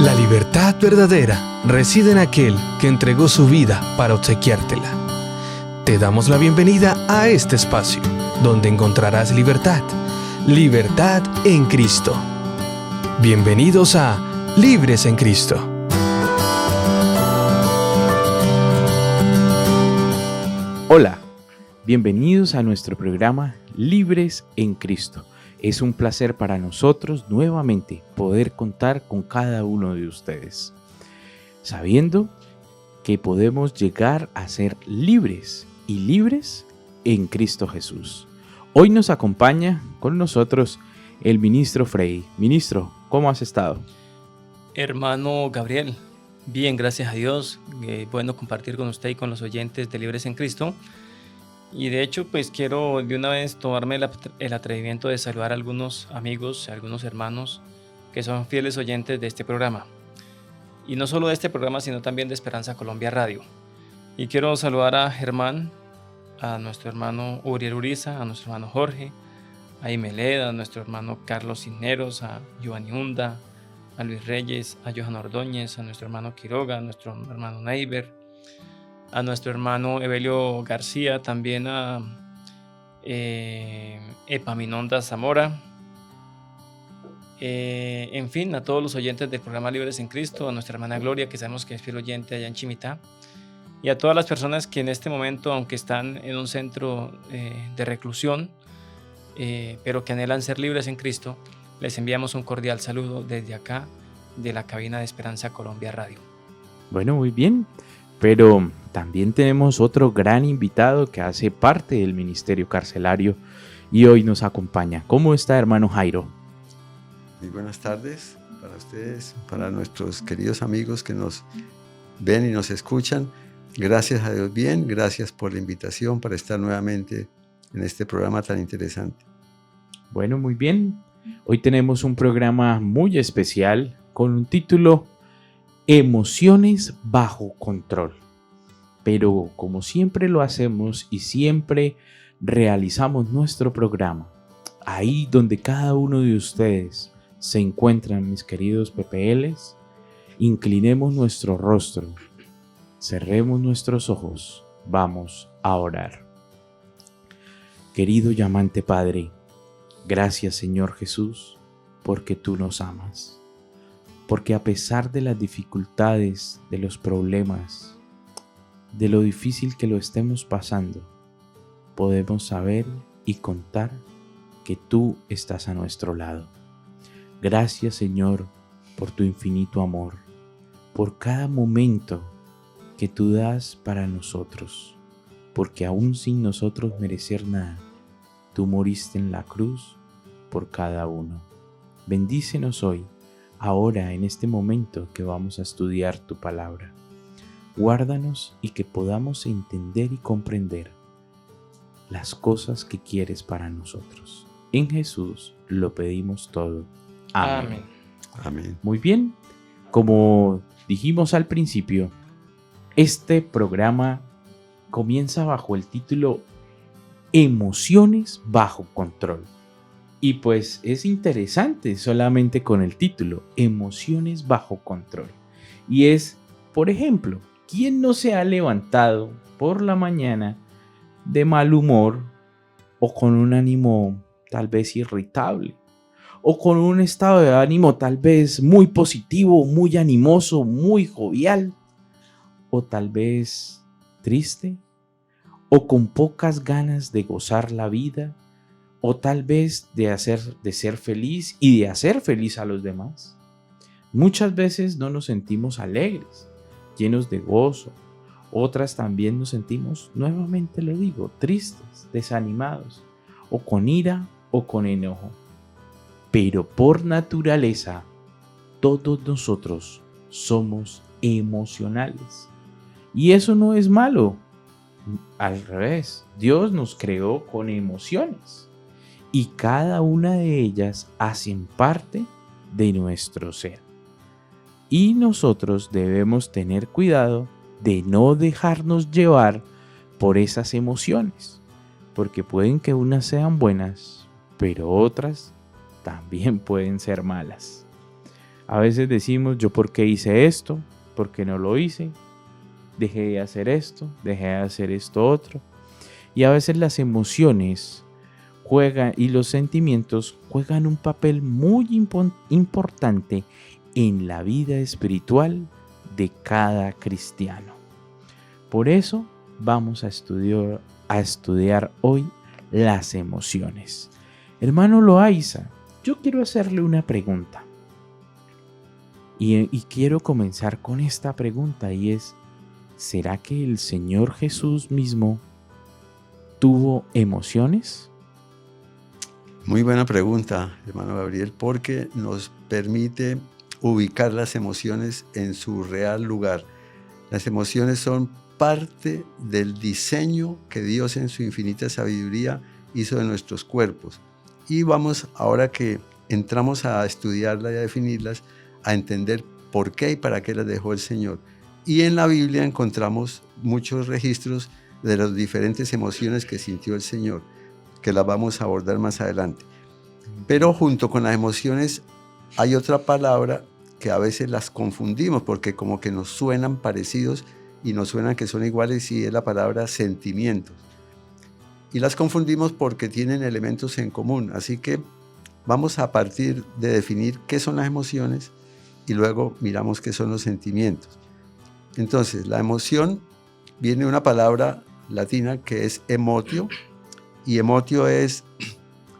La libertad verdadera reside en aquel que entregó su vida para obsequiártela. Te damos la bienvenida a este espacio, donde encontrarás libertad, libertad en Cristo. Bienvenidos a Libres en Cristo. Hola, bienvenidos a nuestro programa Libres en Cristo. Es un placer para nosotros nuevamente poder contar con cada uno de ustedes, sabiendo que podemos llegar a ser libres y libres en Cristo Jesús. Hoy nos acompaña con nosotros el ministro Frey. Ministro, ¿cómo has estado? Hermano Gabriel, bien, gracias a Dios. Bueno compartir con usted y con los oyentes de Libres en Cristo. Y de hecho, pues quiero de una vez tomarme el atrevimiento de saludar a algunos amigos, a algunos hermanos que son fieles oyentes de este programa. Y no solo de este programa, sino también de Esperanza Colombia Radio. Y quiero saludar a Germán, a nuestro hermano Uriel Uriza, a nuestro hermano Jorge, a Imeleda, a nuestro hermano Carlos Cisneros, a Giovanni Hunda, a Luis Reyes, a Johan Ordóñez, a nuestro hermano Quiroga, a nuestro hermano Neiber, a nuestro hermano Evelio García, también a Epaminonda Zamora, en fin, a todos los oyentes del programa Libres en Cristo, a nuestra hermana Gloria, que sabemos que es fiel oyente allá en Chimitá, y a todas las personas que en este momento, aunque están en un centro de reclusión, pero que anhelan ser libres en Cristo, les enviamos un cordial saludo desde acá, de la cabina de Esperanza Colombia Radio. Bueno, muy bien, pero también tenemos otro gran invitado que hace parte del ministerio carcelario y hoy nos acompaña. ¿Cómo está, hermano Jairo? Muy buenas tardes para ustedes, para nuestros queridos amigos que nos ven y nos escuchan. Gracias a Dios, bien, gracias por la invitación para estar nuevamente en este programa tan interesante. Bueno, muy bien. Hoy tenemos un programa muy especial con un título Emociones bajo control. Pero como siempre lo hacemos y siempre realizamos nuestro programa, ahí donde cada uno de ustedes se encuentran, mis queridos PPLs, inclinemos nuestro rostro, cerremos nuestros ojos, vamos a orar. Querido y amante Padre, gracias Señor Jesús, porque tú nos amas, porque a pesar de las dificultades, de los problemas, de lo difícil que lo estemos pasando, podemos saber y contar que tú estás a nuestro lado. Gracias Señor por tu infinito amor, por cada momento que tú das para nosotros, porque aún sin nosotros merecer nada, tú moriste en la cruz por cada uno. Bendícenos hoy, ahora en este momento que vamos a estudiar tu palabra. Guárdanos y que podamos entender y comprender las cosas que quieres para nosotros. En Jesús lo pedimos todo. Amén. Amén. Muy bien, como dijimos al principio, este programa comienza bajo el título Emociones bajo control. Y pues es interesante solamente con el título, Emociones bajo control. Y es, por ejemplo, ¿quién no se ha levantado por la mañana de mal humor o con un ánimo tal vez irritable? O con un estado de ánimo tal vez muy positivo, muy animoso, muy jovial. O tal vez triste. O con pocas ganas de gozar la vida. O tal vez de ser feliz y de hacer feliz a los demás. Muchas veces no nos sentimos alegres, llenos de gozo. Otras también nos sentimos, nuevamente lo digo, tristes, desanimados, o con ira o con enojo. Pero por naturaleza, todos nosotros somos emocionales. Y eso no es malo. Al revés, Dios nos creó con emociones. Y cada una de ellas hacen parte de nuestro ser. Y nosotros debemos tener cuidado de no dejarnos llevar por esas emociones. Porque pueden que unas sean buenas, pero otras también pueden ser malas. A veces decimos, ¿yo por qué hice esto? ¿Por qué no lo hice? Dejé de hacer esto, dejé de hacer esto otro. Y a veces las emociones juegan y los sentimientos juegan un papel muy importante en la vida espiritual de cada cristiano. Por eso vamos a estudiar hoy las emociones. Hermano Loaiza, yo quiero hacerle una pregunta. Y quiero comenzar con esta pregunta, y es, ¿será que el Señor Jesús mismo tuvo emociones? Muy buena pregunta, hermano Gabriel, porque nos permite ubicar las emociones en su real lugar. Las emociones son parte del diseño que Dios en su infinita sabiduría hizo de nuestros cuerpos. Y vamos, ahora que entramos a estudiarlas y a definirlas, a entender por qué y para qué las dejó el Señor. Y en la Biblia encontramos muchos registros de las diferentes emociones que sintió el Señor, que las vamos a abordar más adelante. Pero junto con las emociones hay otra palabra que a veces las confundimos porque como que nos suenan parecidos y nos suenan que son iguales, y es la palabra sentimientos. Y las confundimos porque tienen elementos en común. Así que vamos a partir de definir qué son las emociones y luego miramos qué son los sentimientos. Entonces, la emoción viene de una palabra latina que es emotio, y emotio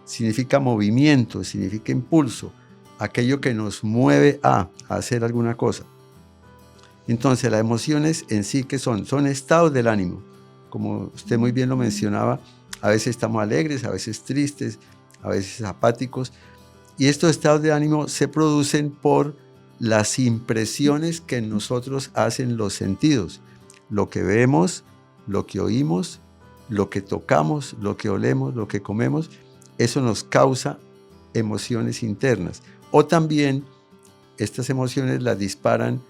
significa movimiento, significa impulso, aquello que nos mueve a hacer alguna cosa. Entonces, las emociones en sí, ¿qué son? Son estados del ánimo. Como usted muy bien lo mencionaba, a veces estamos alegres, a veces tristes, a veces apáticos. Y estos estados de ánimo se producen por las impresiones que en nosotros hacen los sentidos. Lo que vemos, lo que oímos, lo que tocamos, lo que olemos, lo que comemos, eso nos causa emociones internas. O también estas emociones las disparan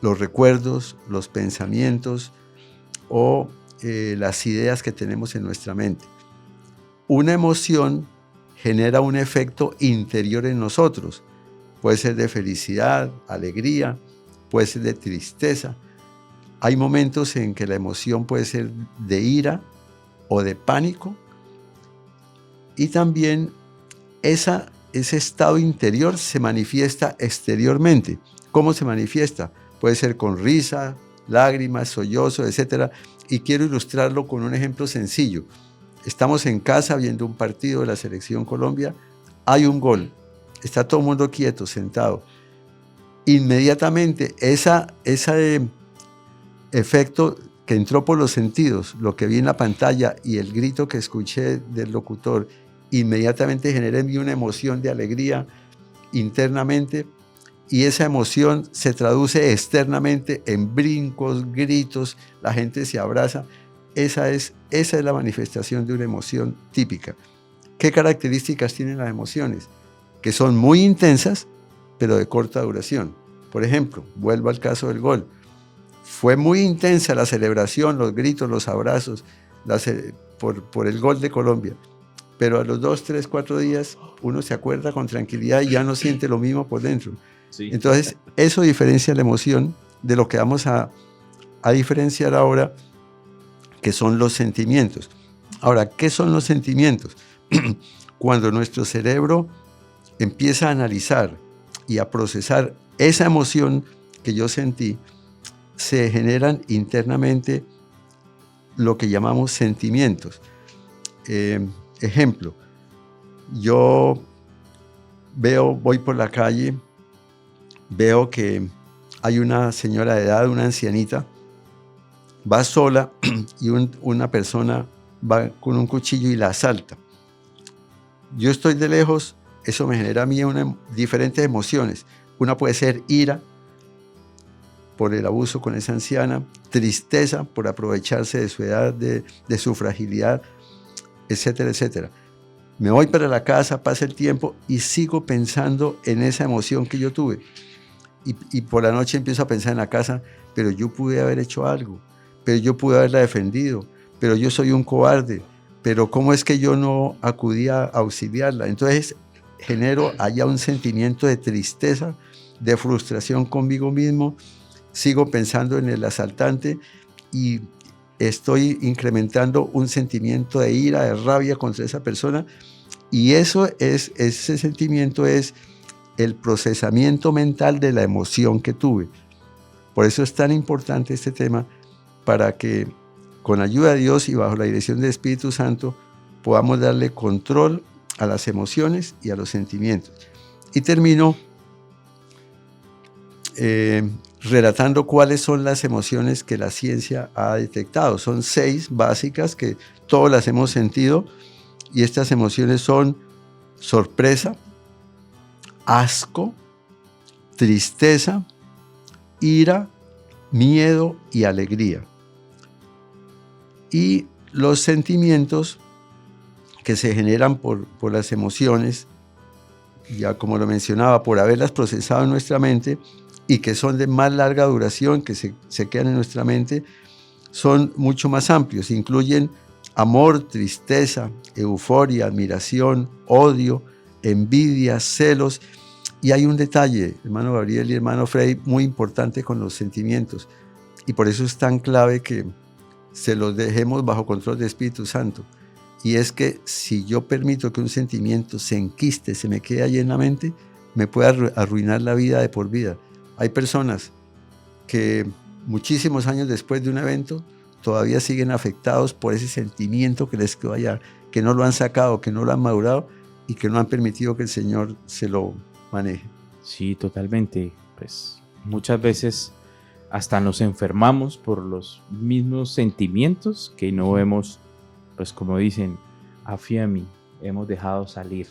los recuerdos, los pensamientos o las ideas que tenemos en nuestra mente. Una emoción genera un efecto interior en nosotros. Puede ser de felicidad, alegría, puede ser de tristeza. Hay momentos en que la emoción puede ser de ira o de pánico. Y también ese estado interior se manifiesta exteriormente. ¿Cómo se manifiesta? Puede ser con risa, lágrimas, sollozo, etc. Y quiero ilustrarlo con un ejemplo sencillo. Estamos en casa viendo un partido de la Selección Colombia, hay un gol, está todo el mundo quieto, sentado. Inmediatamente ese efecto que entró por los sentidos, lo que vi en la pantalla y el grito que escuché del locutor, inmediatamente genera en mí una emoción de alegría internamente, y esa emoción se traduce externamente en brincos, gritos, la gente se abraza. Esa es la manifestación de una emoción típica. ¿Qué características tienen las emociones? Que son muy intensas, pero de corta duración. Por ejemplo, vuelvo al caso del gol. Fue muy intensa la celebración, los gritos, los abrazos por el gol de Colombia. Pero a los 2, 3, 4 días uno se acuerda con tranquilidad y ya no siente lo mismo por dentro. Sí. Entonces, eso diferencia la emoción de lo que vamos a diferenciar ahora, que son los sentimientos. Ahora, ¿qué son los sentimientos? Cuando nuestro cerebro empieza a analizar y a procesar esa emoción que yo sentí, se generan internamente lo que llamamos sentimientos. Ejemplo, yo voy por la calle, veo que hay una señora de edad, una ancianita, va sola y una persona va con un cuchillo y la asalta. Yo estoy de lejos, eso me genera a mí diferentes emociones. Una puede ser ira por el abuso con esa anciana, tristeza por aprovecharse de su edad, de su fragilidad, etcétera, etcétera. Me voy para la casa, pasa el tiempo y sigo pensando en esa emoción que yo tuve. Y por la noche empiezo a pensar en la casa, pero yo pude haber hecho algo, pero yo pude haberla defendido, pero yo soy un cobarde, pero ¿cómo es que yo no acudí a auxiliarla? Entonces genero allá un sentimiento de tristeza, de frustración conmigo mismo, sigo pensando en el asaltante y estoy incrementando un sentimiento de ira, de rabia contra esa persona, y ese sentimiento es el procesamiento mental de la emoción que tuve. Por eso es tan importante este tema, para que con ayuda de Dios y bajo la dirección del Espíritu Santo podamos darle control a las emociones y a los sentimientos. Y termino relatando cuáles son las emociones que la ciencia ha detectado. Son 6 básicas que todos las hemos sentido, y estas emociones son sorpresa, asco, tristeza, ira, miedo y alegría. Y los sentimientos que se generan por las emociones, ya como lo mencionaba, por haberlas procesado en nuestra mente y que son de más larga duración, que se quedan en nuestra mente, son mucho más amplios. Incluyen amor, tristeza, euforia, admiración, odio, envidia, celos. Y hay un detalle, hermano Gabriel y hermano Freddy, muy importante con los sentimientos. Y por eso es tan clave que se los dejemos bajo control del Espíritu Santo. Y es que si yo permito que un sentimiento se enquiste, se me quede allí en la mente, me puede arruinar la vida de por vida. Hay personas que muchísimos años después de un evento todavía siguen afectados por ese sentimiento que les quedó allá, que no lo han sacado, que no lo han madurado y que no han permitido que el Señor se lo maneje. Sí, totalmente. Pues muchas veces hasta nos enfermamos por los mismos sentimientos que no hemos, pues como dicen, afiami, hemos dejado salir.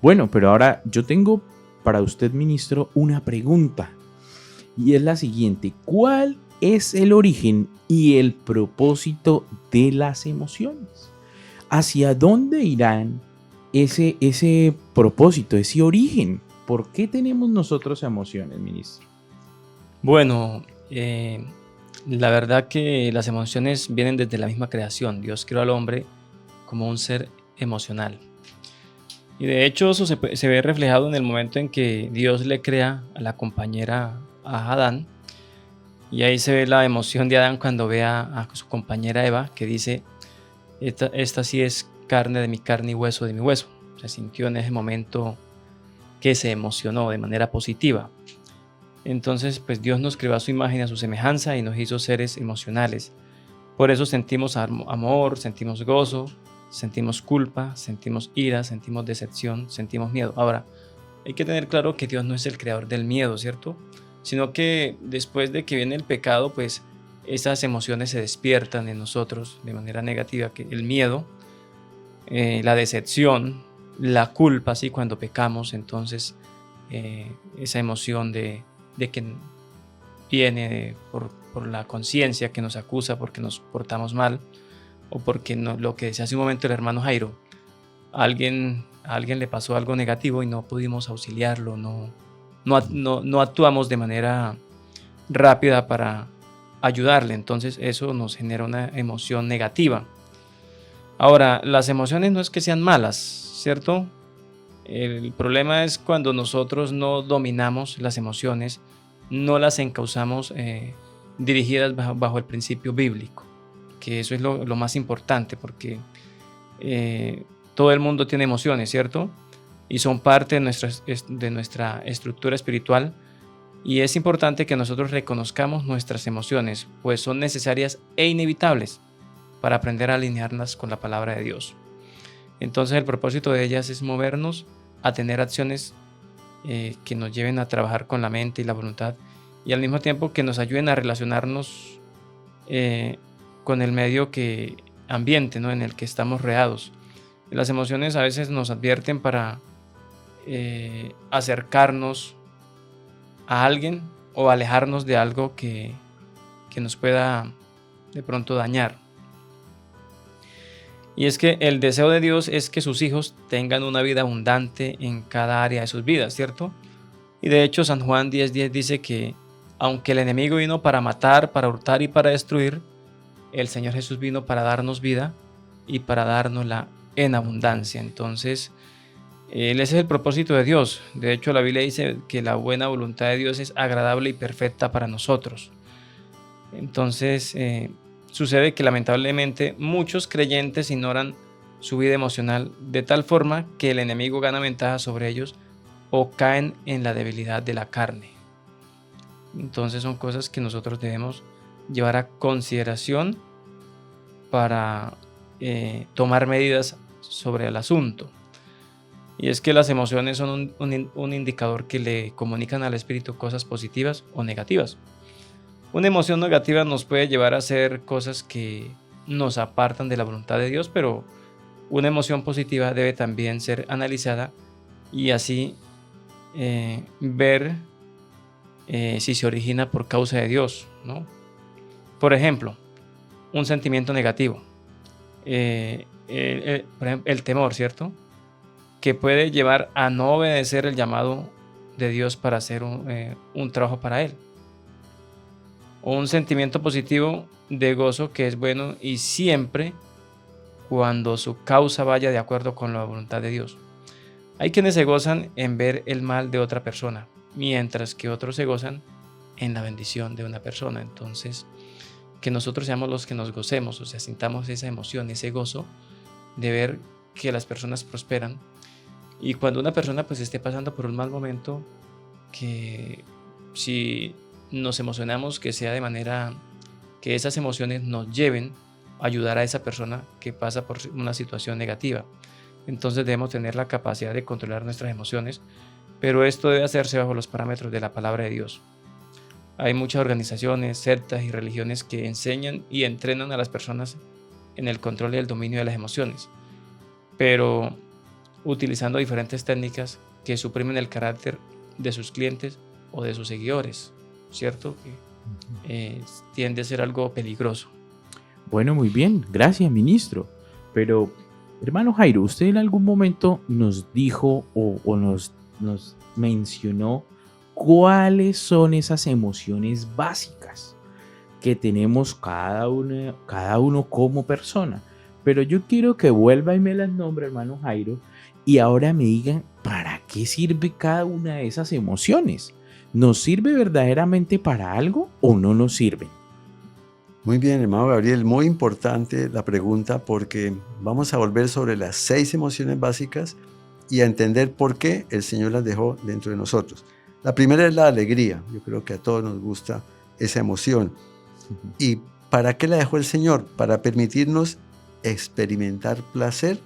Bueno, pero ahora yo tengo para usted, ministro, una pregunta, y es la siguiente: ¿cuál es el origen y el propósito de las emociones? ¿Hacia dónde irán ese propósito, ese origen? ¿Por qué tenemos nosotros emociones, ministro? Bueno, la verdad que las emociones vienen desde la misma creación. Dios creó al hombre como un ser emocional. Y de hecho eso se ve reflejado en el momento en que Dios le crea a la compañera a Adán. Y ahí se ve la emoción de Adán cuando ve a su compañera Eva, que dice, esta sí es carne de mi carne y hueso de mi hueso. Se sintió en ese momento que se emocionó de manera positiva. Entonces, pues Dios nos creó a su imagen, a su semejanza, y nos hizo seres emocionales. Por eso sentimos amor, sentimos gozo, sentimos culpa, sentimos ira, sentimos decepción, sentimos miedo. Ahora, hay que tener claro que Dios no es el creador del miedo, ¿cierto? Sino que después de que viene el pecado, pues esas emociones se despiertan en nosotros de manera negativa, que el miedo, la decepción, la culpa, ¿sí? Cuando pecamos, entonces esa emoción de que viene por la conciencia que nos acusa porque nos portamos mal, o porque lo que decía hace un momento el hermano Jairo, a alguien le pasó algo negativo y no pudimos auxiliarlo, no actuamos de manera rápida para ayudarle, entonces eso nos genera una emoción negativa. Ahora, las emociones no es que sean malas, ¿cierto? El problema es cuando nosotros no dominamos las emociones, no las encauzamos dirigidas bajo el principio bíblico, que eso es lo más importante, porque todo el mundo tiene emociones, ¿cierto? Y son parte de nuestra estructura espiritual, y es importante que nosotros reconozcamos nuestras emociones, pues son necesarias e inevitables para aprender a alinearlas con la palabra de Dios. Entonces el propósito de ellas es movernos a tener acciones que nos lleven a trabajar con la mente y la voluntad, y al mismo tiempo que nos ayuden a relacionarnos con el medio ambiente, ¿no? En el que estamos rodeados. Las emociones a veces nos advierten para acercarnos a alguien o alejarnos de algo que nos pueda de pronto dañar. Y es que el deseo de Dios es que sus hijos tengan una vida abundante en cada área de sus vidas, ¿cierto? Y de hecho San Juan 10:10 dice que aunque el enemigo vino para matar, para hurtar y para destruir, el Señor Jesús vino para darnos vida y para dárnosla en abundancia. Entonces, Ese es el propósito de Dios. De hecho, la Biblia dice que la buena voluntad de Dios es agradable y perfecta para nosotros. Entonces, sucede que lamentablemente muchos creyentes ignoran su vida emocional de tal forma que el enemigo gana ventaja sobre ellos o caen en la debilidad de la carne. Entonces son cosas que nosotros debemos llevar a consideración para tomar medidas sobre el asunto. Y es que las emociones son un indicador que le comunican al espíritu cosas positivas o negativas. Una emoción negativa nos puede llevar a hacer cosas que nos apartan de la voluntad de Dios, pero una emoción positiva debe también ser analizada y así ver si se origina por causa de Dios, ¿no? Por ejemplo, un sentimiento negativo, por ejemplo, el temor, ¿cierto? Que puede llevar a no obedecer el llamado de Dios para hacer un trabajo para Él. O un sentimiento positivo de gozo que es bueno y siempre cuando su causa vaya de acuerdo con la voluntad de Dios. Hay quienes se gozan en ver el mal de otra persona, mientras que otros se gozan en la bendición de una persona. Entonces, que nosotros seamos los que nos gocemos, o sea, sintamos esa emoción, ese gozo de ver que las personas prosperan. Y cuando una persona pues esté pasando por un mal momento, que si nos emocionamos, que sea de manera que esas emociones nos lleven a ayudar a esa persona que pasa por una situación negativa. Entonces debemos tener la capacidad de controlar nuestras emociones, pero esto debe hacerse bajo los parámetros de la palabra de Dios. Hay muchas organizaciones, sectas y religiones que enseñan y entrenan a las personas en el control y el dominio de las emociones, pero utilizando diferentes técnicas que suprimen el carácter de sus clientes o de sus seguidores, ¿cierto? Que tiende a ser algo peligroso. Bueno, muy bien, gracias, ministro. Pero, hermano Jairo, usted en algún momento nos dijo o nos mencionó cuáles son esas emociones básicas que tenemos cada uno como persona. Pero yo quiero que vuelva y me las nombre, hermano Jairo, y ahora me digan para qué sirve cada una de esas emociones. ¿Nos sirve verdaderamente para algo o no nos sirven? Muy bien, hermano Gabriel, muy importante la pregunta porque vamos a volver sobre las 6 emociones básicas y a entender por qué el Señor las dejó dentro de nosotros. La primera es la alegría. Yo creo que a todos nos gusta esa emoción. ¿Y para qué la dejó el Señor? Para permitirnos experimentar placer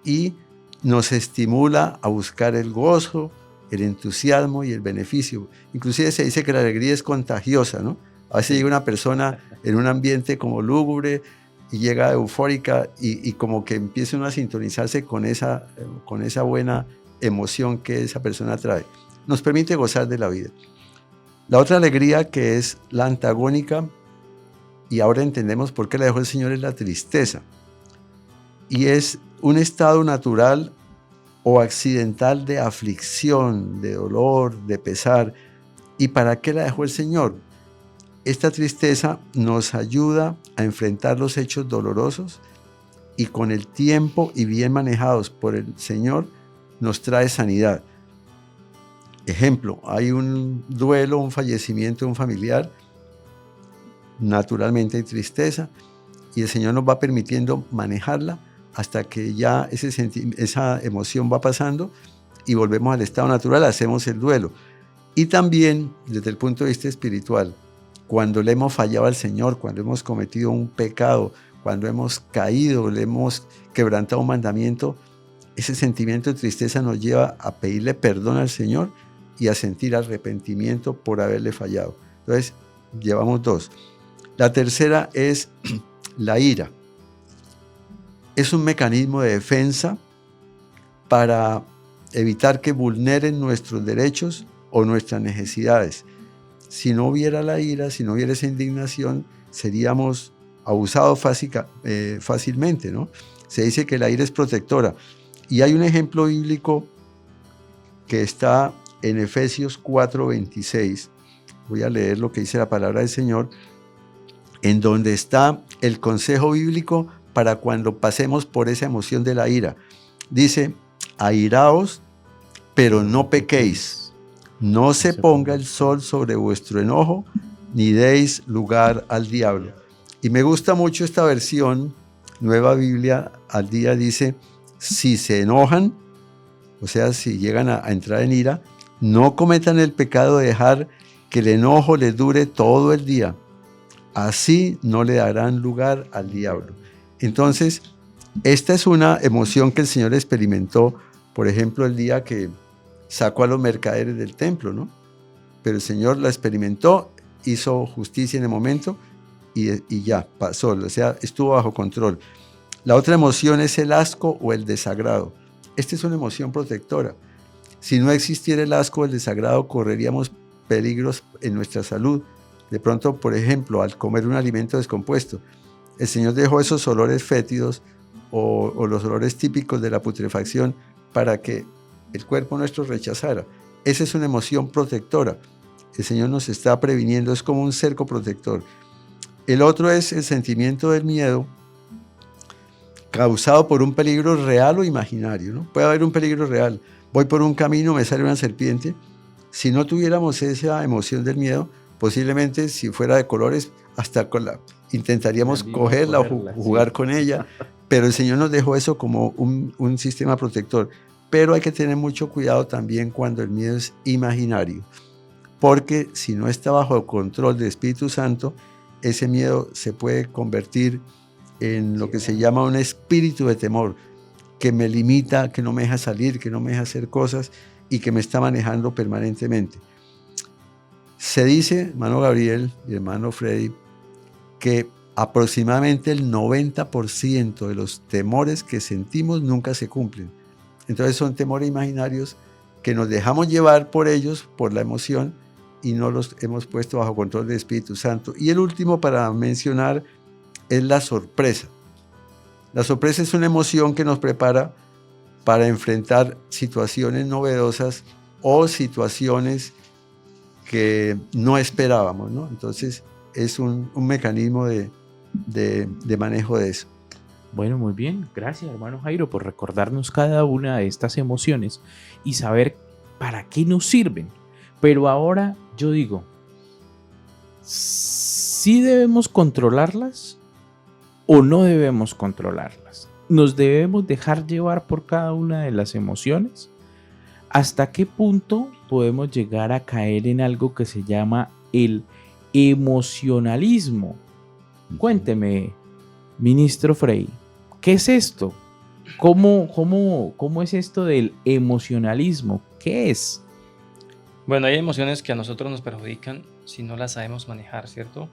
y nos estimula a buscar el gozo, el entusiasmo y el beneficio. Inclusive se dice que la alegría es contagiosa, ¿no? A veces llega una persona en un ambiente como lúgubre y llega eufórica y como que empieza uno a sintonizarse con esa buena emoción que esa persona trae. Nos permite gozar de la vida. La otra alegría, que es la antagónica, y ahora entendemos por qué la dejó el Señor, es la tristeza. Y es un estado natural o accidental de aflicción, de dolor, de pesar. ¿Y para qué la dejó el Señor? Esta tristeza nos ayuda a enfrentar los hechos dolorosos y con el tiempo y bien manejados por el Señor nos trae sanidad. Ejemplo, hay un duelo, un fallecimiento de un familiar, naturalmente hay tristeza y el Señor nos va permitiendo manejarla hasta que ya esa emoción va pasando y volvemos al estado natural, hacemos el duelo. Y también desde el punto de vista espiritual, cuando le hemos fallado al Señor, cuando hemos cometido un pecado, cuando hemos caído, le hemos quebrantado un mandamiento, ese sentimiento de tristeza nos lleva a pedirle perdón al Señor y a sentir arrepentimiento por haberle fallado. Entonces, llevamos 2. La tercera es la ira. Es un mecanismo de defensa para evitar que vulneren nuestros derechos o nuestras necesidades. Si no hubiera la ira, si no hubiera esa indignación, seríamos abusados fácilmente, ¿no? Se dice que la ira es protectora. Y hay un ejemplo bíblico que está en Efesios 4:26. Voy a leer lo que dice la palabra del Señor, en donde está el consejo bíblico para cuando pasemos por esa emoción de la ira. Dice: airaos, pero no pequéis. No se ponga el sol sobre vuestro enojo, ni deis lugar al diablo. Y me gusta mucho esta versión, Nueva Biblia al Día, dice, si se enojan, o sea, si llegan a entrar en ira, no cometan el pecado de dejar que el enojo les dure todo el día. Así no le darán lugar al diablo. Entonces, esta es una emoción que el Señor experimentó, por ejemplo, el día que sacó a los mercaderes del templo, ¿no? Pero el Señor la experimentó, hizo justicia en el momento y ya, pasó, o sea, estuvo bajo control. La otra emoción es el asco o el desagrado. Esta es una emoción protectora. Si no existiera el asco o el desagrado, correríamos peligros en nuestra salud. De pronto, por ejemplo, al comer un alimento descompuesto, el Señor dejó esos olores fétidos o los olores típicos de la putrefacción para que el cuerpo nuestro rechazara. Esa es una emoción protectora. El Señor nos está previniendo, es como un cerco protector. El otro es el sentimiento del miedo causado por un peligro real o imaginario, ¿no? Puede haber un peligro real. Voy por un camino, me sale una serpiente. Si no tuviéramos esa emoción del miedo, posiblemente si fuera de colores, hasta intentaríamos cogerla o jugar sí con ella. Pero el Señor nos dejó eso como un sistema protector. Pero hay que tener mucho cuidado también cuando el miedo es imaginario. Porque si no está bajo el control del Espíritu Santo, ese miedo se puede convertir en lo que se llama un espíritu de temor, que me limita, que no me deja salir, que no me deja hacer cosas y que me está manejando permanentemente. Se dice, hermano Gabriel y hermano Freddy, que aproximadamente el 90% de los temores que sentimos nunca se cumplen. Entonces son temores imaginarios que nos dejamos llevar por ellos, por la emoción, y no los hemos puesto bajo control del Espíritu Santo. Y el último para mencionar es la sorpresa. La sorpresa es una emoción que nos prepara para enfrentar situaciones novedosas o situaciones que no esperábamos, ¿no? Entonces es un mecanismo de manejo de eso. Bueno, muy bien. Gracias, hermano Jairo, por recordarnos cada una de estas emociones y saber para qué nos sirven. Pero ahora yo digo, ¿sí debemos controlarlas o no debemos controlarlas? ¿Nos debemos dejar llevar por cada una de las emociones? ¿Hasta qué punto podemos llegar a caer en algo que se llama el emocionalismo? Cuénteme, ministro Frey, ¿qué es esto? ¿Cómo es esto del emocionalismo? ¿Qué es? Bueno, hay emociones que a nosotros nos perjudican si no las sabemos manejar, ¿cierto?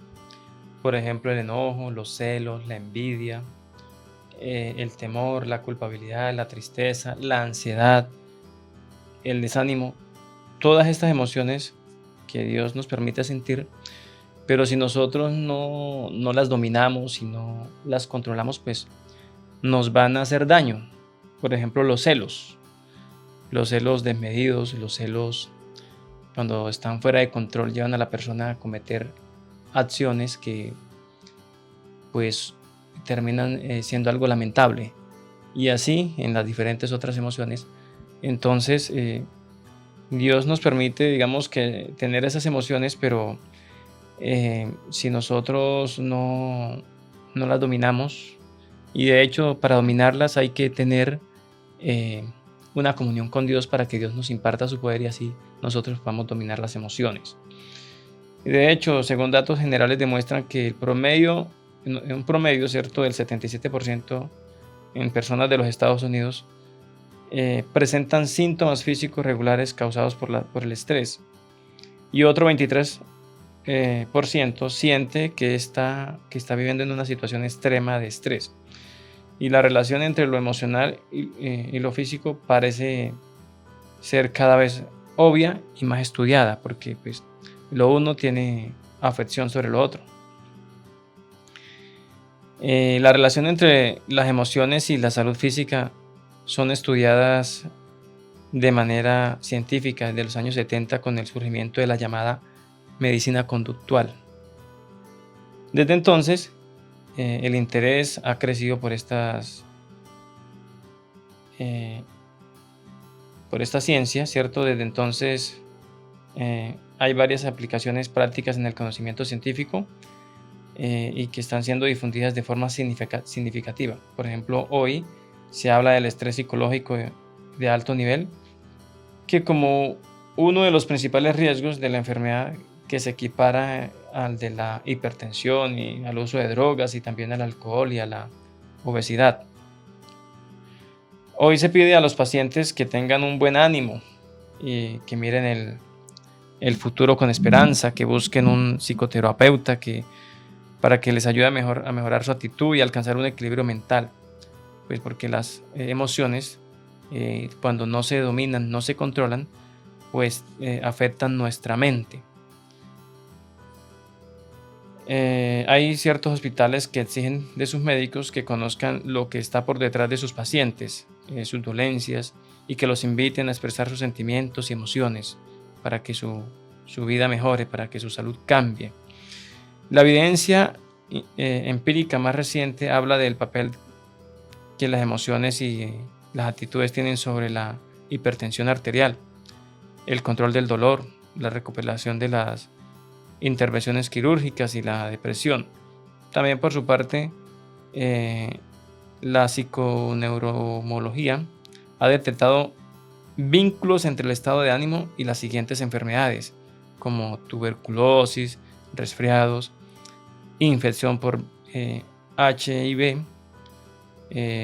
Por ejemplo, el enojo, los celos, la envidia, el temor, la culpabilidad, la tristeza, la ansiedad, el desánimo. Todas estas emociones que Dios nos permite sentir, pero si nosotros no las dominamos, si no las controlamos, pues nos van a hacer daño. Por ejemplo, los celos desmedidos, los celos cuando están fuera de control llevan a la persona a cometer acciones que pues terminan siendo algo lamentable, y así en las diferentes otras emociones. Entonces Dios nos permite, digamos, que tener esas emociones, pero si nosotros no las dominamos, y de hecho para dominarlas hay que tener una comunión con Dios para que Dios nos imparta su poder y así nosotros podamos dominar las emociones. Y de hecho, según datos generales demuestran que en un promedio, ¿cierto?, del 77% en personas de los Estados Unidos presentan síntomas físicos regulares causados por el estrés, y otro 23% siente que está viviendo en una situación extrema de estrés. Y la relación entre lo emocional y lo físico parece ser cada vez obvia y más estudiada, porque pues, lo uno tiene afección sobre lo otro. La relación entre las emociones y la salud física son estudiadas de manera científica desde los años 70 con el surgimiento de la llamada medicina conductual. Desde entonces, el interés ha crecido por estas por esta ciencia, ¿cierto? Desde entonces hay varias aplicaciones prácticas en el conocimiento científico y que están siendo difundidas de forma significativa. Por ejemplo, hoy se habla del estrés psicológico de alto nivel, que como uno de los principales riesgos de la enfermedad, que se equipara al de la hipertensión y al uso de drogas y también al alcohol y a la obesidad. Hoy se pide a los pacientes que tengan un buen ánimo y que miren el futuro con esperanza, que busquen un psicoterapeuta para que les ayude a mejorar su actitud y alcanzar un equilibrio mental. Pues porque las emociones, cuando no se dominan, no se controlan, pues afectan nuestra mente. Hay ciertos hospitales que exigen de sus médicos que conozcan lo que está por detrás de sus pacientes, sus dolencias, y que los inviten a expresar sus sentimientos y emociones para que su vida mejore, para que su salud cambie. La evidencia empírica más reciente habla del papel que las emociones y las actitudes tienen sobre la hipertensión arterial, el control del dolor, la recuperación de las intervenciones quirúrgicas y la depresión. También por su parte, la psiconeuromología ha detectado vínculos entre el estado de ánimo y las siguientes enfermedades, como tuberculosis, resfriados, infección por HIV,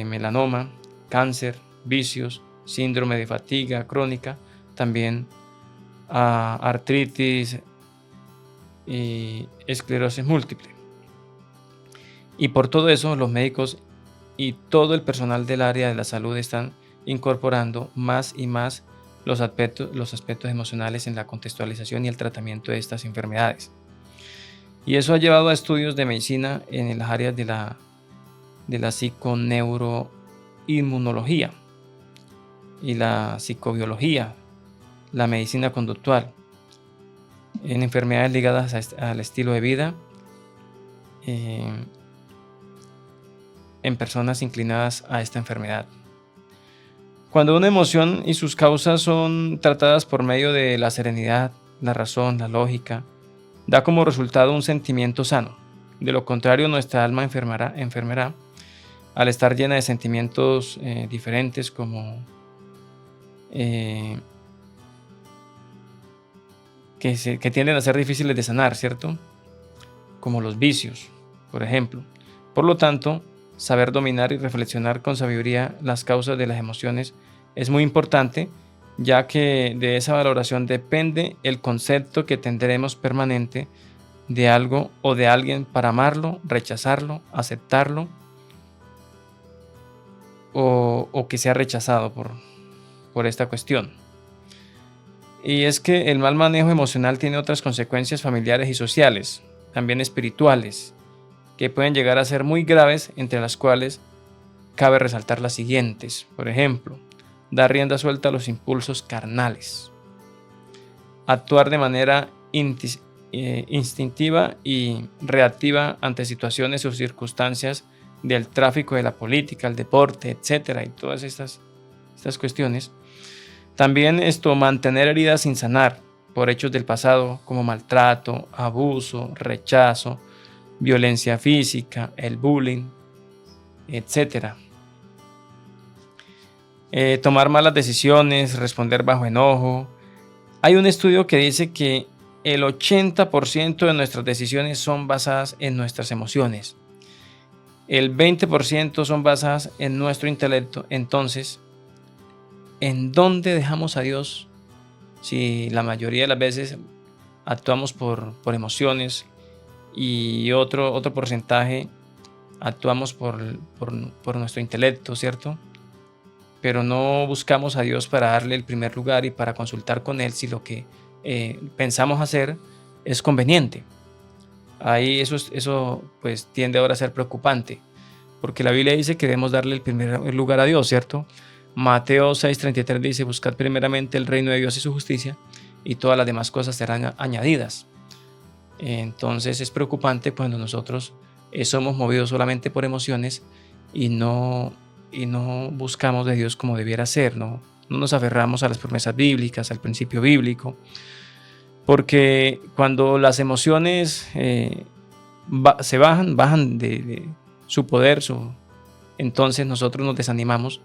melanoma, cáncer, vicios, síndrome de fatiga crónica, también artritis y esclerosis múltiple. Y por todo eso, los médicos y todo el personal del área de la salud están incorporando más y más los aspectos emocionales en la contextualización y el tratamiento de estas enfermedades. Y eso ha llevado a estudios de medicina en las áreas de la psiconeuroinmunología y la psicobiología, la medicina conductual, en enfermedades ligadas al estilo de vida, en personas inclinadas a esta enfermedad. Cuando una emoción y sus causas son tratadas por medio de la serenidad, la razón, la lógica, da como resultado un sentimiento sano. De lo contrario, nuestra alma enfermará al estar llena de sentimientos diferentes como que tienden a ser difíciles de sanar, ¿cierto? Como los vicios, por ejemplo. Por lo tanto, saber dominar y reflexionar con sabiduría las causas de las emociones es muy importante, ya que de esa valoración depende el concepto que tendremos permanente de algo o de alguien para amarlo, rechazarlo, aceptarlo o que sea rechazado por esta cuestión. Y es que el mal manejo emocional tiene otras consecuencias familiares y sociales, también espirituales, que pueden llegar a ser muy graves, entre las cuales cabe resaltar las siguientes. Por ejemplo, dar rienda suelta a los impulsos carnales, actuar de manera instintiva y reactiva ante situaciones o circunstancias del tráfico, de la política, el deporte, etcétera, y todas estas cuestiones. También mantener heridas sin sanar por hechos del pasado como maltrato, abuso, rechazo, violencia física, el bullying, etcétera. Tomar malas decisiones, responder bajo enojo. Hay un estudio que dice que el 80% de nuestras decisiones son basadas en nuestras emociones. El 20% son basadas en nuestro intelecto. Entonces, ¿en dónde dejamos a Dios si la mayoría de las veces actuamos por emociones y otro porcentaje actuamos por nuestro intelecto, ¿cierto? Pero no buscamos a Dios para darle el primer lugar y para consultar con Él si lo que pensamos hacer es conveniente. Ahí eso pues tiende ahora a ser preocupante, porque la Biblia dice que debemos darle el primer lugar a Dios, ¿cierto? Mateo 6:33 dice: buscad primeramente el reino de Dios y su justicia, y todas las demás cosas serán añadidas. Entonces es preocupante cuando nosotros somos movidos solamente por emociones y no buscamos de Dios como debiera ser, ¿no? no nos aferramos a las promesas bíblicas, al principio bíblico, porque cuando las emociones se bajan de su poder, entonces nosotros nos desanimamos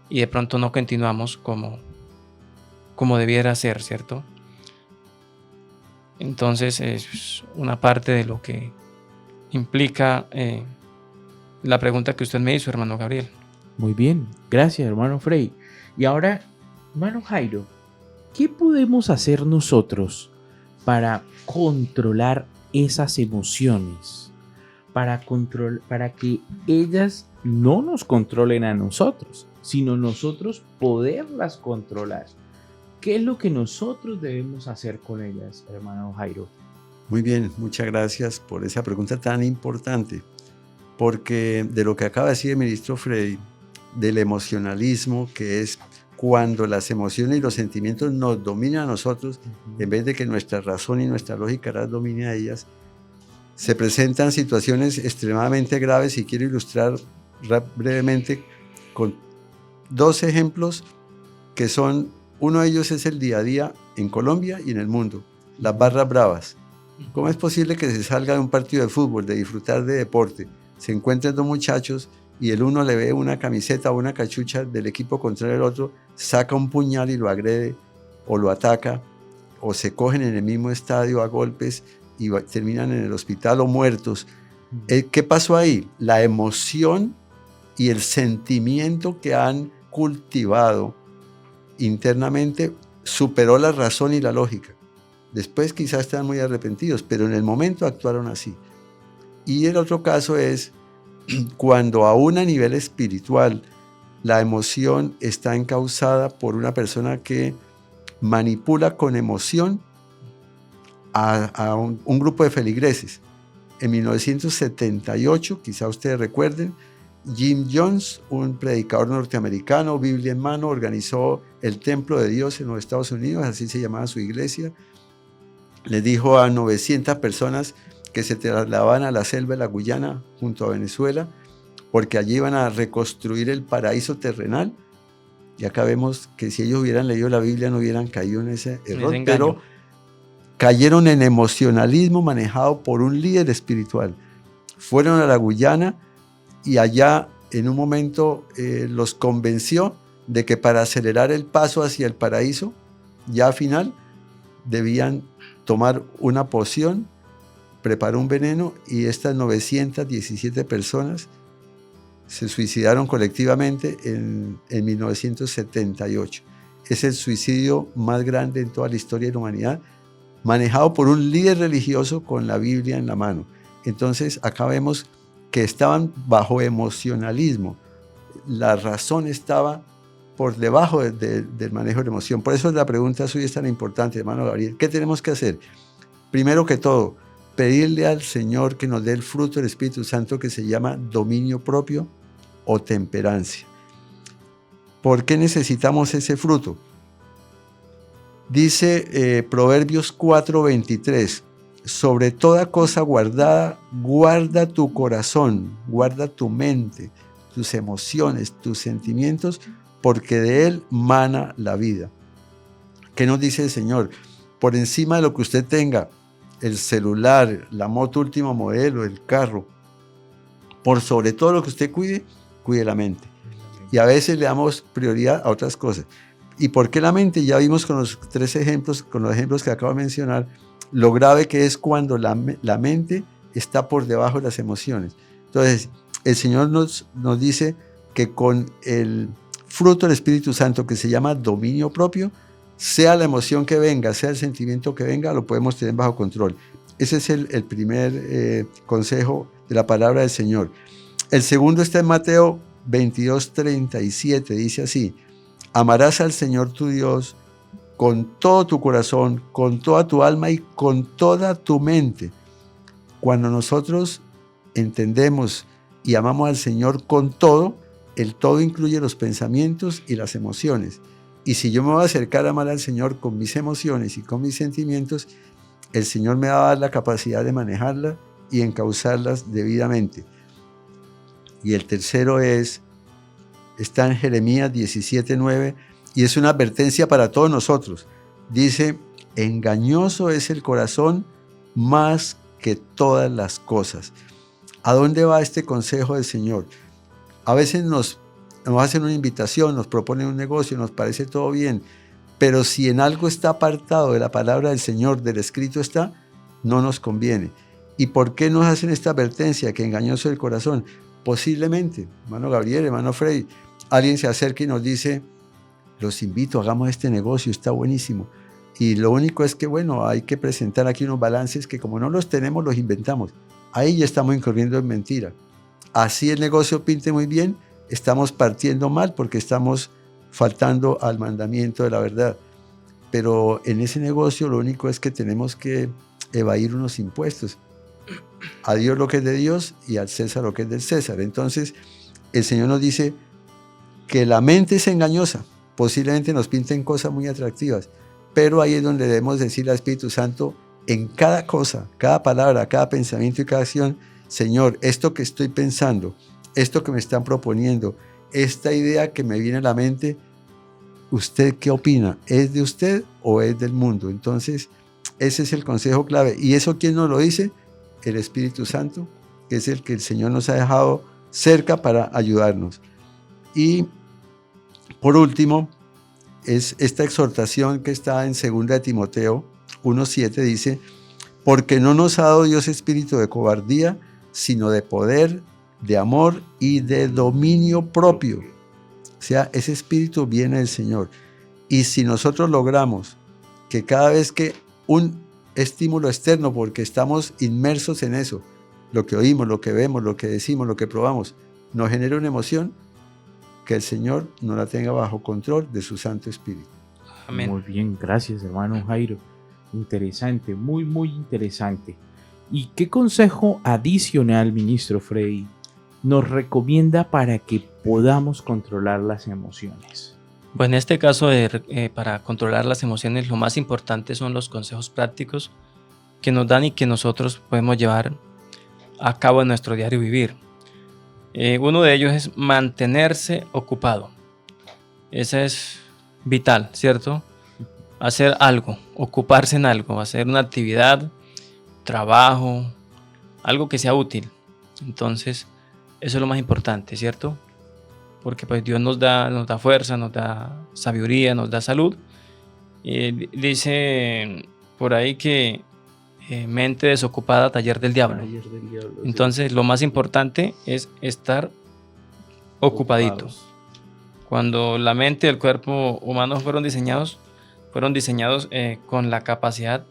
y de pronto no continuamos como debiera ser, ¿cierto? Entonces es una parte de lo que implica la pregunta que usted me hizo, hermano Gabriel. Muy bien, gracias, hermano Frei. Y ahora, hermano Jairo, ¿qué podemos hacer nosotros para controlar esas emociones? Para que ellas no nos controlen a nosotros, sino nosotros poderlas controlar. ¿Qué es lo que nosotros debemos hacer con ellas, hermano Jairo? Muy bien, muchas gracias por esa pregunta tan importante, porque de lo que acaba de decir el ministro Frei, del emocionalismo, que es cuando las emociones y los sentimientos nos dominan a nosotros, en vez de que nuestra razón y nuestra lógica las domine a ellas, se presentan situaciones extremadamente graves y quiero ilustrar brevemente con 2 ejemplos que son, uno de ellos es el día a día en Colombia y en el mundo, las barras bravas. ¿Cómo es posible que se salga de un partido de fútbol, de disfrutar de deporte, se encuentren 2 muchachos y el uno le ve una camiseta o una cachucha del equipo contrario al otro, saca un puñal y lo agrede o lo ataca, o se cogen en el mismo estadio a golpes y terminan en el hospital o muertos? ¿Qué pasó ahí? La emoción y el sentimiento que han cultivado internamente superó la razón y la lógica. Después quizás están muy arrepentidos, pero en el momento actuaron así. Y el otro caso es cuando aún a nivel espiritual la emoción está encauzada por una persona que manipula con emoción a un grupo de feligreses. En 1978, quizá ustedes recuerden, Jim Jones, un predicador norteamericano, Biblia en mano, organizó el Templo de Dios en los Estados Unidos, así se llamaba su iglesia. Le dijo a 900 personas que se trasladaban a la selva de la Guyana junto a Venezuela, porque allí iban a reconstruir el paraíso terrenal. Y acá vemos que si ellos hubieran leído la Biblia no hubieran caído en ese error, pero cayeron en emocionalismo manejado por un líder espiritual. Fueron a la Guyana y allá en un momento los convenció de que para acelerar el paso hacia el paraíso, ya al final, debían tomar una poción, preparó un veneno y estas 917 personas se suicidaron colectivamente en 1978. Es el suicidio más grande en toda la historia de la humanidad, manejado por un líder religioso con la Biblia en la mano. Entonces acá vemos que estaban bajo emocionalismo. La razón estaba por debajo del manejo de la emoción. Por eso la pregunta suya es tan importante, hermano Gabriel. ¿Qué tenemos que hacer? Primero que todo, pedirle al Señor que nos dé el fruto del Espíritu Santo que se llama dominio propio o temperancia. ¿Por qué necesitamos ese fruto? Dice Proverbios 4:23, sobre toda cosa guardada, guarda tu corazón, guarda tu mente, tus emociones, tus sentimientos, porque de él mana la vida. ¿Qué nos dice el Señor? Por encima de lo que usted tenga, el celular, la moto último modelo, el carro, por sobre todo lo que usted cuide, cuide la mente. Y a veces le damos prioridad a otras cosas. ¿Y por qué la mente? Ya vimos con los 3 ejemplos, con los ejemplos que acabo de mencionar, lo grave que es cuando la mente está por debajo de las emociones. Entonces, el Señor nos dice que con el fruto del Espíritu Santo que se llama dominio propio, sea la emoción que venga, sea el sentimiento que venga, lo podemos tener bajo control. Ese es el primer consejo de la palabra del Señor. El segundo está en Mateo 22:37, dice así: amarás al Señor tu Dios con todo tu corazón, con toda tu alma y con toda tu mente. Cuando nosotros entendemos y amamos al Señor con todo, el todo incluye los pensamientos y las emociones. Y si yo me voy a acercar a amar al Señor con mis emociones y con mis sentimientos, el Señor me va a dar la capacidad de manejarlas y encauzarlas debidamente. Y el tercero está en Jeremías 17:9, y es una advertencia para todos nosotros. Dice, engañoso es el corazón más que todas las cosas. ¿A dónde va este consejo del Señor? A veces nos hacen una invitación, nos proponen un negocio, nos parece todo bien, pero si en algo está apartado de la palabra del Señor, del escrito está, no nos conviene. ¿Y por qué nos hacen esta advertencia que engañoso es el corazón? Posiblemente, hermano Gabriel, hermano Freddy, alguien se acerca y nos dice, los invito, hagamos este negocio, está buenísimo. Y lo único es que, bueno, hay que presentar aquí unos balances que como no los tenemos, los inventamos. Ahí ya estamos incurriendo en mentira. Así el negocio pinte muy bien, estamos partiendo mal porque estamos faltando al mandamiento de la verdad. Pero en ese negocio lo único es que tenemos que evadir unos impuestos. A Dios lo que es de Dios y al César lo que es del César. Entonces, el Señor nos dice que la mente es engañosa. Posiblemente nos pinten cosas muy atractivas, pero ahí es donde debemos decirle al Espíritu Santo, en cada cosa, cada palabra, cada pensamiento y cada acción, Señor, esto que estoy pensando, esto que me están proponiendo, esta idea que me viene a la mente, ¿usted qué opina? ¿Es de usted o es del mundo? Entonces, ese es el consejo clave. ¿Y eso quién nos lo dice? El Espíritu Santo, que es el que el Señor nos ha dejado cerca para ayudarnos. Y por último, es esta exhortación que está en 2 Timoteo 1:7, dice, porque no nos ha dado Dios espíritu de cobardía, sino de poder, de amor y de dominio propio. O sea, ese espíritu viene del Señor. Y si nosotros logramos que cada vez que un estímulo externo, porque estamos inmersos en eso, lo que oímos, lo que vemos, lo que decimos, lo que probamos, nos genera una emoción, que el Señor no la tenga bajo control de su Santo Espíritu. Amén. Muy bien, gracias hermano Jairo. Interesante, muy muy interesante. ¿Y qué consejo adicional, ministro Freddy, nos recomienda para que podamos controlar las emociones? Pues en este caso, para controlar las emociones, lo más importante son los consejos prácticos que nos dan y que nosotros podemos llevar a cabo en nuestro diario vivir. Uno de ellos es mantenerse ocupado. Ese es vital, ¿cierto? Hacer algo, ocuparse en algo, hacer una actividad, trabajo, algo que sea útil. Entonces, eso es lo más importante, ¿cierto? Porque pues Dios nos da fuerza, nos da sabiduría, nos da salud. Dice por ahí que mente desocupada, taller del diablo. Entonces, lo más importante es estar ocupaditos. Cuando la mente y el cuerpo humano fueron diseñados con la capacidad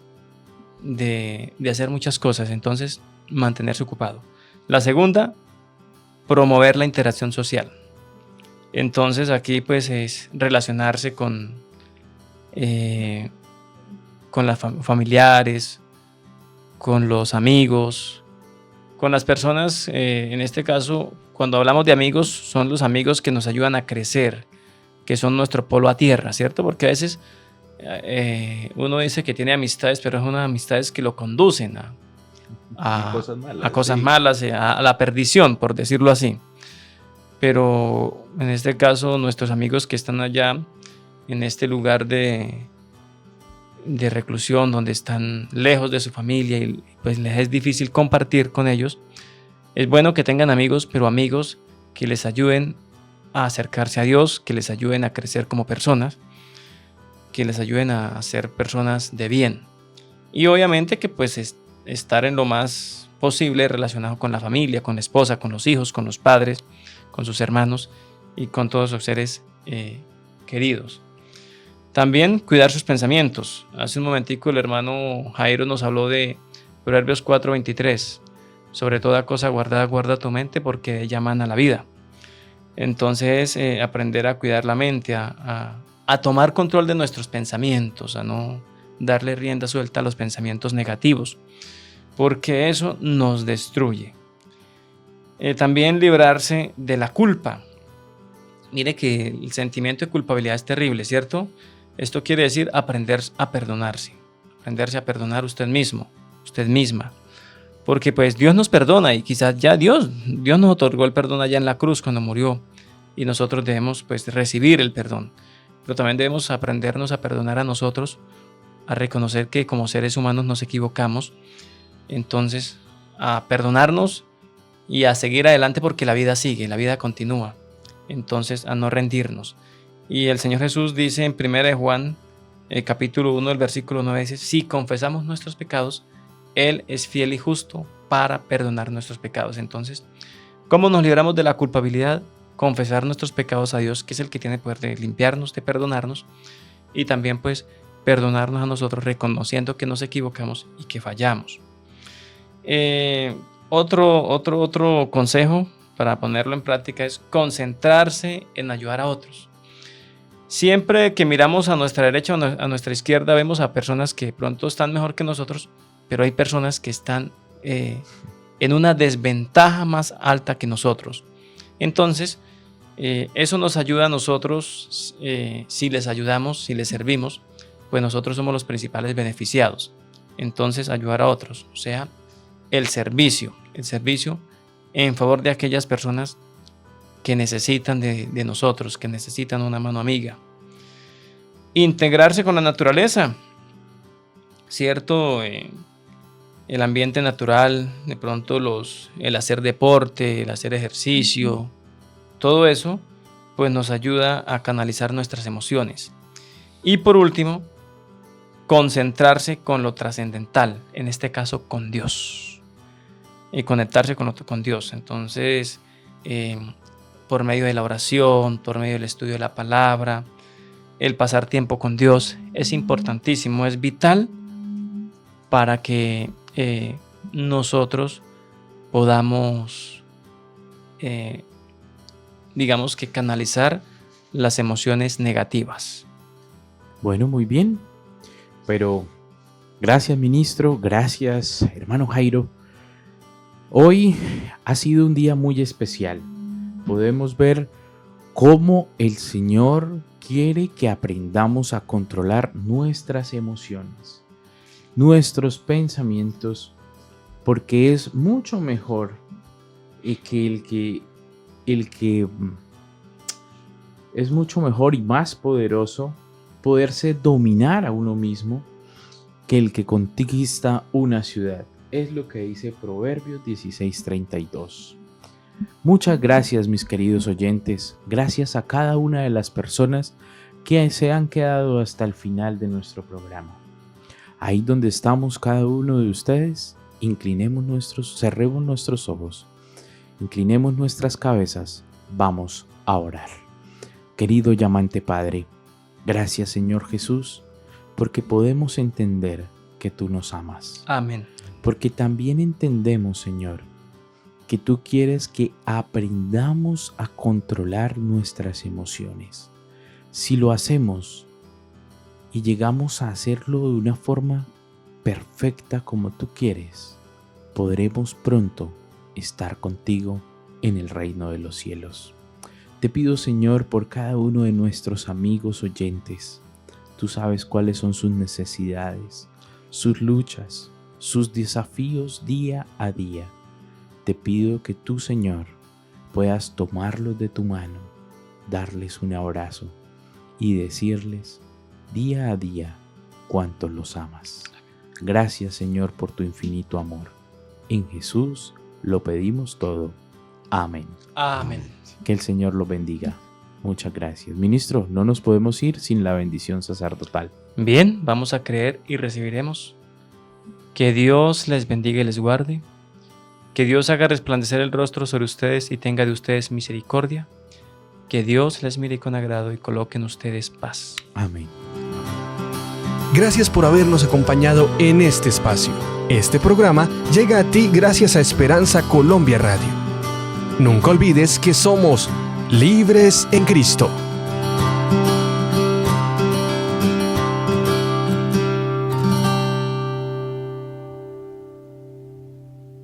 de hacer muchas cosas. Entonces, mantenerse ocupado. La segunda, promover la interacción social. Entonces, aquí pues es relacionarse con las familiares, con los amigos, con las personas, en este caso, cuando hablamos de amigos, son los amigos que nos ayudan a crecer, que son nuestro polo a tierra, ¿cierto? Porque a veces uno dice que tiene amistades, pero es unas amistades que lo conducen a cosas malas, a la perdición, por decirlo así. Pero en este caso, nuestros amigos que están allá, en este lugar de reclusión, donde están lejos de su familia y pues les es difícil compartir con ellos, es bueno que tengan amigos, pero amigos que les ayuden a acercarse a Dios, que les ayuden a crecer como personas, que les ayuden a ser personas de bien. Y obviamente que pues estar en lo más posible relacionado con la familia, con la esposa, con los hijos, con los padres, con sus hermanos y con todos sus seres queridos. También cuidar sus pensamientos. Hace un momentico el hermano Jairo nos habló de Proverbios 4:23. Sobre toda cosa guardada, guarda tu mente porque de ella mana la vida. Entonces, aprender a cuidar la mente, a tomar control de nuestros pensamientos, a no darle rienda suelta a los pensamientos negativos, porque eso nos destruye. También librarse de la culpa. Mire que el sentimiento de culpabilidad es terrible, ¿cierto? Esto quiere decir aprender a perdonarse. Aprenderse a perdonar usted mismo, usted misma. Porque pues Dios nos perdona y quizás ya Dios nos otorgó el perdón allá en la cruz cuando murió. Y nosotros debemos pues recibir el perdón. pero también debemos aprendernos a perdonar a nosotros, a reconocer que como seres humanos nos equivocamos, entonces a perdonarnos y a seguir adelante porque la vida sigue, la vida continúa, entonces a no rendirnos. Y el Señor Jesús dice en 1 Juan, capítulo 1, el versículo 9, dice: si confesamos nuestros pecados, Él es fiel y justo para perdonar nuestros pecados. Entonces, ¿cómo nos libramos de la culpabilidad? Confesar nuestros pecados a Dios, que es el que tiene el poder de limpiarnos, de perdonarnos, y también pues perdonarnos a nosotros, reconociendo que nos equivocamos y que fallamos. Otro consejo para ponerlo en práctica es concentrarse en ayudar a otros. Siempre que miramos a nuestra derecha o a nuestra izquierda, vemos a personas que de pronto están mejor que nosotros, pero hay personas que están en una desventaja más alta que nosotros. Entonces, eso nos ayuda a nosotros, si les ayudamos, si les servimos, pues nosotros somos los principales beneficiados. Entonces, ayudar a otros, o sea, el servicio en favor de aquellas personas que necesitan de nosotros, que necesitan una mano amiga. Integrarse con la naturaleza, ¿cierto? El ambiente natural, de pronto el hacer deporte, el hacer ejercicio, todo eso pues nos ayuda a canalizar nuestras emociones. Y por último, concentrarse con lo trascendental, en este caso con Dios, y conectarse con Dios. Entonces, por medio de la oración, por medio del estudio de la palabra, el pasar tiempo con Dios es importantísimo, es vital para que nosotros podamos, digamos que canalizar las emociones negativas. Bueno, muy bien, pero gracias, ministro, gracias, hermano Jairo. Hoy ha sido un día muy especial. Podemos ver cómo el Señor quiere que aprendamos a controlar nuestras emociones, nuestros pensamientos, porque es mucho mejor es mucho mejor y más poderoso poderse dominar a uno mismo que el que conquista una ciudad. Es lo que dice Proverbios 16:32. Muchas gracias, mis queridos oyentes. Gracias a cada una de las personas que se han quedado hasta el final de nuestro programa. Ahí donde estamos cada uno de ustedes, cerremos nuestros ojos, inclinemos nuestras cabezas, vamos a orar. Querido y amante Padre, gracias, Señor Jesús, porque podemos entender que tú nos amas. Amén. Porque también entendemos, Señor, que tú quieres que aprendamos a controlar nuestras emociones. Si lo hacemos y llegamos a hacerlo de una forma perfecta como tú quieres, podremos pronto estar contigo en el reino de los cielos. Te pido, Señor, por cada uno de nuestros amigos oyentes. Tú sabes cuáles son sus necesidades, sus luchas, sus desafíos día a día. Te pido que tú, Señor, puedas tomarlos de tu mano, darles un abrazo y decirles día a día cuánto los amas. Gracias, Señor, por tu infinito amor. En Jesús lo pedimos todo. Amén. Amén. Que el Señor lo bendiga. Muchas gracias. Ministro, no nos podemos ir sin la bendición sacerdotal. Bien, vamos a creer y recibiremos. Que Dios les bendiga y les guarde. Que Dios haga resplandecer el rostro sobre ustedes y tenga de ustedes misericordia. Que Dios les mire con agrado y coloque en ustedes paz. Amén. Gracias por habernos acompañado en este espacio. Este programa llega a ti gracias a Esperanza Colombia Radio. Nunca olvides que somos libres en Cristo.